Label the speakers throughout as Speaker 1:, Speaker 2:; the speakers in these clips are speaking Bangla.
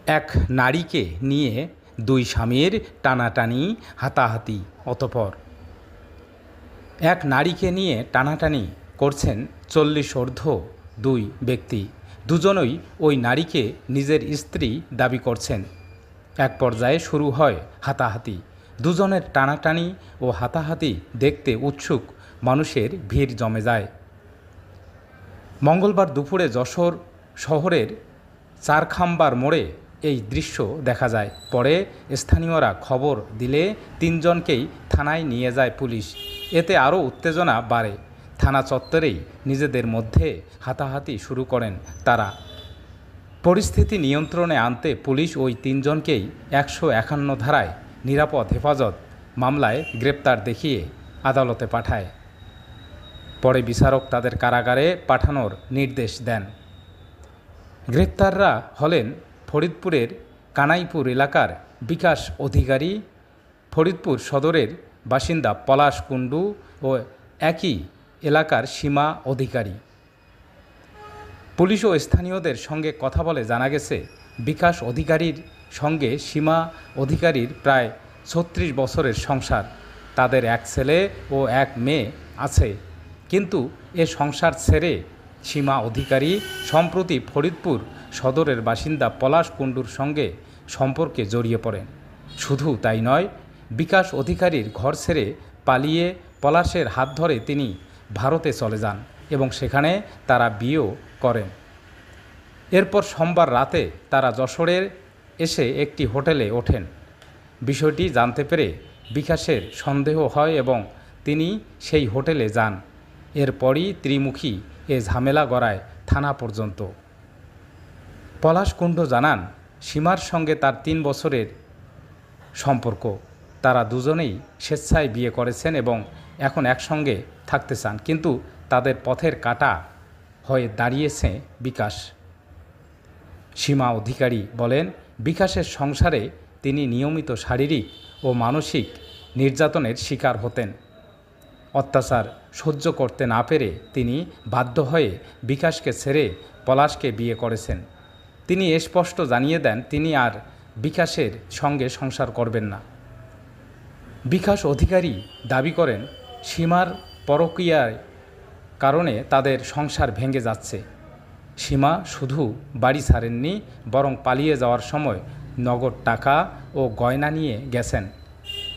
Speaker 1: এক নারীকে নিয়ে দুই স্বামীর টানাটানি, হাতাহাতি। অতঃপর এক নারীকে নিয়ে টানাটানি করছেন 40 ঊর্ধ্ব দুই ব্যক্তি। দুজনই ওই নারীকে নিজের স্ত্রী দাবি করছেন। এক পর্যায়ে শুরু হয় হাতাহাতি। দুজনের টানাটানি ও হাতাহাতি দেখতে উৎসুক মানুষের ভিড় জমে যায়। মঙ্গলবার দুপুরে যশোর শহরের চারখাম্বার মোড়ে এই দৃশ্য দেখা যায়। পরে স্থানীয়রা খবর দিলে তিনজনকেই থানায় নিয়ে যায় পুলিশ। এতে আরও উত্তেজনা বাড়ে। থানা চত্বরেই নিজেদের মধ্যে হাতাহাতি শুরু করেন তারা। পরিস্থিতি নিয়ন্ত্রণে আনতে পুলিশ ওই তিনজনকেই 151 ধারায় নিরাপদ হেফাজত মামলায় গ্রেপ্তার দেখিয়ে আদালতে পাঠায়। পরে বিচারক তাদের কারাগারে পাঠানোর নির্দেশ দেন। গ্রেপ্তাররা হলেন ফরিদপুরের কানাইপুর এলাকার বিকাশ অধিকারী, ফরিদপুর সদরের বাসিন্দা পলাশ কুণ্ডু ও একই এলাকার সীমা অধিকারী। পুলিশ ও স্থানীয়দের সঙ্গে কথা বলে জানা গেছে, বিকাশ অধিকারীর সঙ্গে সীমা অধিকারীর প্রায় 36 বছরের সংসার। তাদের এক ছেলে ও এক মেয়ে আছে। কিন্তু এ সংসার ছেড়ে সীমা অধিকারী সম্প্রতি ফরিদপুর সদরের বাসিন্দা পলাশ কুণ্ডুর সঙ্গে সম্পর্কে জড়িয়ে পড়েন। শুধু তাই নয়, বিকাশ অধিকারীর ঘর ছেড়ে পালিয়ে পলাশের হাত ধরে তিনি ভারতে চলে যান এবং সেখানে তারা বিয়েও করেন। এরপর সোমবার রাতে তারা যশোরের এসে একটি হোটেলে ওঠেন। বিষয়টি জানতে পেরে বিকাশের সন্দেহ হয় এবং তিনি সেই হোটেলে যান। এরপরই ত্রিমুখী এ ঝামেলা গড়ায় থানা পর্যন্ত। পলাশ কুণ্ডু জানান, সীমার সঙ্গে তার 3 বছরের সম্পর্ক। তারা দুজনেই স্বেচ্ছায় বিয়ে করেছেন এবং এখন একসঙ্গে থাকতে চান, কিন্তু তাদের পথের কাঁটা হয়ে দাঁড়িয়েছে বিকাশ। সীমা অধিকারী বলেন, বিকাশের সংসারে তিনি নিয়মিত শারীরিক ও মানসিক নির্যাতনের শিকার হতেন। অত্যাচার সহ্য করতে না পেরে তিনি বাধ্য হয়ে বিকাশকে ছেড়ে পলাশকে বিয়ে করেছেন। তিনি স্পষ্ট জানিয়ে দেন তিনি আর বিকাশের সঙ্গে সংসার করবেন না। বিকাশ অধিকারী দাবি করেন, সীমার পরকীয়ার কারণে তাদের সংসার ভেঙে যাচ্ছে। সীমা শুধু বাড়ি ছাড়েননি, বরং পালিয়ে যাওয়ার সময় নগদ টাকা ও গয়না নিয়ে গেছেন।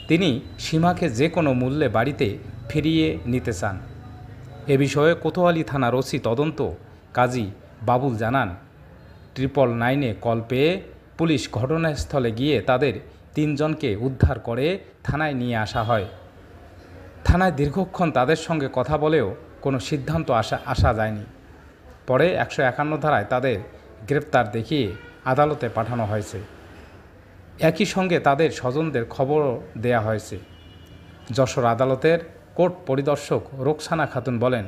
Speaker 1: তিনি সীমাকে যে কোনো মূল্যে বাড়িতে ফিরিয়ে নিতে চান। এ বিষয়ে কোতোয়ালি থানার ওসি তদন্ত কাজী বাবুল জানান, 999-এ কল পেয়ে পুলিশ ঘটনাস্থলে গিয়ে তাদের 3 জনকে উদ্ধার করে থানায় নিয়ে আসা হয়। থানায় দীর্ঘক্ষণ তাদের সঙ্গে কথা বলেও কোনো সিদ্ধান্ত আসা যায়নি। পরে 151 ধারায় তাদের গ্রেপ্তার দেখিয়ে আদালতে পাঠানো হয়েছে। একই সঙ্গে তাদের স্বজনদের খবর দেয়া হয়েছে। যশোর আদালতের কোর্ট পরিদর্শক রোকসানা খাতুন বলেন,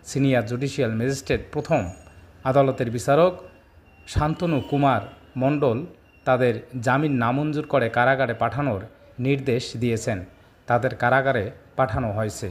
Speaker 1: সিনিয়র জুডিশিয়াল ম্যাজিস্ট্রেট প্রথম আদালতের বিচারক শান্তনু কুমার মণ্ডল তাদের জামিন নামঞ্জুর করে কারাগারে পাঠানোর নির্দেশ দিয়েছেন। তাদের কারাগারে পাঠানো হয়েছে।